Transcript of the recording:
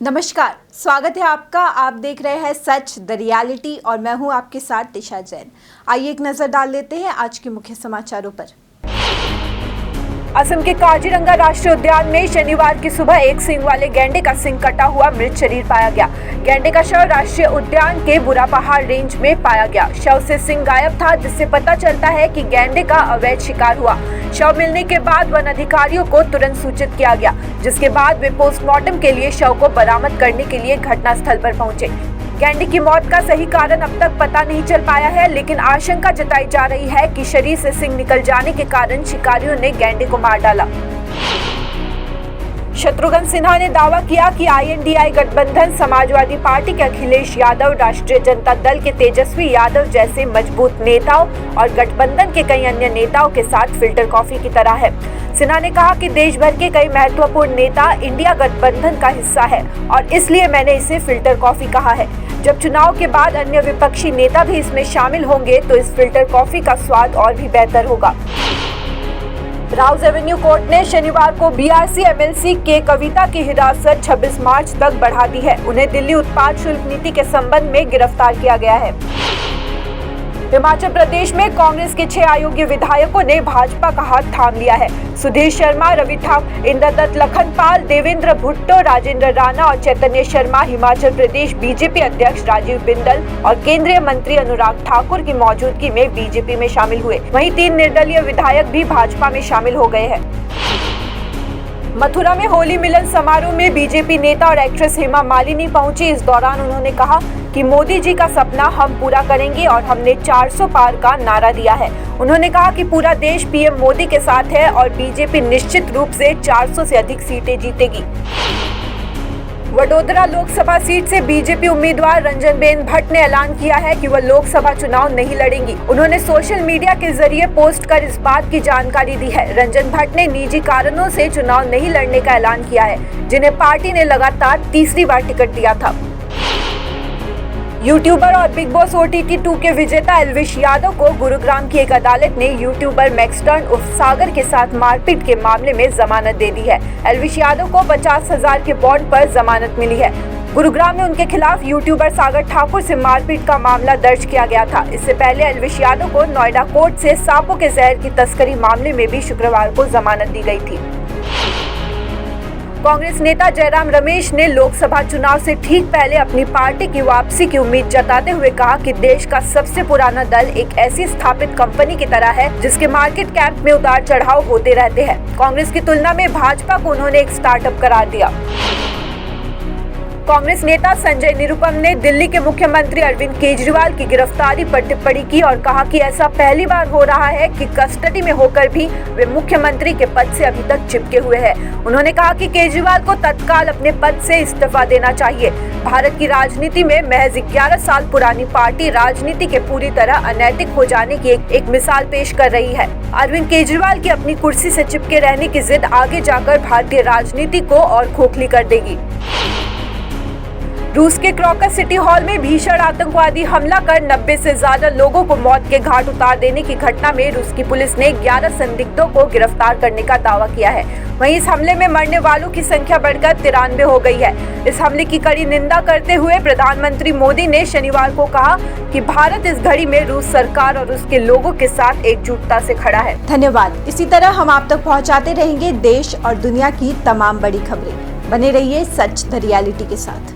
नमस्कार, स्वागत है आपका। आप देख रहे हैं सच द रियलिटी और मैं हूं आपके साथ टिशा जैन। आइए एक नजर डाल लेते हैं आज के मुख्य समाचारों पर। असम के काजीरंगा राष्ट्रीय उद्यान में शनिवार की सुबह एक सींग वाले गैंडे का सींग कटा हुआ मृत शरीर पाया गया। गैंडे का शव राष्ट्रीय उद्यान के बुरा पहाड़ रेंज में पाया गया। शव से सींग गायब था, जिससे पता चलता है कि गैंडे का अवैध शिकार हुआ। शव मिलने के बाद वन अधिकारियों को तुरंत सूचित किया गया, जिसके बाद वे पोस्टमार्टम के लिए शव को बरामद करने के लिए घटनास्थल पर पहुंचे। गैंडे की मौत का सही कारण अब तक पता नहीं चल पाया है, लेकिन आशंका जताई जा रही है कि शरीर से सींग निकल जाने के कारण शिकारियों ने गैंडे को मार डाला। शत्रुघ्न सिन्हा ने दावा किया कि INDI गठबंधन समाजवादी पार्टी के अखिलेश यादव, राष्ट्रीय जनता दल के तेजस्वी यादव जैसे मजबूत नेताओं और गठबंधन के कई अन्य नेताओं के साथ फिल्टर कॉफी की तरह है। सिन्हा ने कहा कि देश भर के कई महत्वपूर्ण नेता इंडिया गठबंधन का हिस्सा है और इसलिए मैंने इसे फिल्टर कॉफी कहा है। जब चुनाव के बाद अन्य विपक्षी नेता भी इसमें शामिल होंगे तो इस फिल्टर कॉफी का स्वाद और भी बेहतर होगा। राउज एवेन्यू कोर्ट ने शनिवार को BRC MLC के कविता की हिरासत 26 मार्च तक बढ़ा दी है। उन्हें दिल्ली उत्पाद शुल्क नीति के संबंध में गिरफ्तार किया गया है। हिमाचल प्रदेश में कांग्रेस के 6 अयोग्य विधायकों ने भाजपा का हाथ थाम लिया है। सुधीर शर्मा, रवि ठाकुर, इंद्रदत्त लखनपाल, देवेंद्र भुट्टो, राजेंद्र राणा और चैतन्य शर्मा हिमाचल प्रदेश बीजेपी अध्यक्ष राजीव बिंदल और केंद्रीय मंत्री अनुराग ठाकुर की मौजूदगी में बीजेपी में शामिल हुए। वहीं 3 निर्दलीय विधायक भी भाजपा में शामिल हो गए हैं। मथुरा में होली मिलन समारोह में बीजेपी नेता और एक्ट्रेस हेमा मालिनी पहुंची। इस दौरान उन्होंने कहा कि मोदी जी का सपना हम पूरा करेंगे और हमने 400 पार का नारा दिया है। उन्होंने कहा कि पूरा देश PM मोदी के साथ है और बीजेपी निश्चित रूप से 400 से अधिक सीटें जीतेगी। वडोदरा लोकसभा सीट से बीजेपी उम्मीदवार रंजनबेन भट्ट ने ऐलान किया है कि वह लोकसभा चुनाव नहीं लड़ेंगी। उन्होंने सोशल मीडिया के जरिए पोस्ट कर इस बात की जानकारी दी है। रंजन भट्ट ने निजी कारणों से चुनाव नहीं लड़ने का ऐलान किया है, जिन्हें पार्टी ने लगातार तीसरी बार टिकट दिया था। यूट्यूबर और बिग बॉस OTT 2 के विजेता एल्विश यादव को गुरुग्राम की एक अदालत ने यूट्यूबर मैक्सटर्न उर्फ सागर के साथ मारपीट के मामले में जमानत दे दी है। एल्विश यादव को 50,000 के बॉन्ड पर जमानत मिली है। गुरुग्राम में उनके खिलाफ यूट्यूबर सागर ठाकुर से मारपीट का मामला दर्ज किया गया था। इससे पहले एल्विश यादव को नोएडा कोर्ट से सांपों के जहर की तस्करी मामले में भी शुक्रवार को जमानत दी गई थी। कांग्रेस नेता जयराम रमेश ने लोकसभा चुनाव से ठीक पहले अपनी पार्टी की वापसी की उम्मीद जताते हुए कहा कि देश का सबसे पुराना दल एक ऐसी स्थापित कंपनी की तरह है जिसके मार्केट कैप में उतार चढ़ाव होते रहते हैं। कांग्रेस की तुलना में भाजपा को उन्होंने एक स्टार्टअप करार दिया। कांग्रेस नेता संजय निरुपम ने दिल्ली के मुख्यमंत्री अरविंद केजरीवाल की गिरफ्तारी पर टिप्पणी की और कहा कि ऐसा पहली बार हो रहा है कि कस्टडी में होकर भी वे मुख्यमंत्री के पद से अभी तक चिपके हुए हैं। उन्होंने कहा कि केजरीवाल को तत्काल अपने पद से इस्तीफा देना चाहिए। भारत की राजनीति में महज 11 साल पुरानी पार्टी राजनीति के पूरी तरह अनैतिक हो जाने की एक मिसाल पेश कर रही है। अरविंद केजरीवाल की अपनी कुर्सी से चिपके रहने की जिद आगे जाकर भारतीय राजनीति को और खोखली कर देगी। रूस के क्रॉकस सिटी हॉल में भीषण आतंकवादी हमला कर 90 से ज्यादा लोगों को मौत के घाट उतार देने की घटना में रूस की पुलिस ने 11 संदिग्धों को गिरफ्तार करने का दावा किया है। वहीं इस हमले में मरने वालों की संख्या बढ़कर 93 हो गई है। इस हमले की कड़ी निंदा करते हुए प्रधानमंत्री मोदी ने शनिवार को कहा कि भारत इस घड़ी में रूस सरकार और उसके लोगों के साथ एकजुटता से खड़ा है। धन्यवाद। इसी तरह हम आप तक पहुँचाते रहेंगे देश और दुनिया की तमाम बड़ी खबरें। बने रहिए सच द रियलिटी के साथ।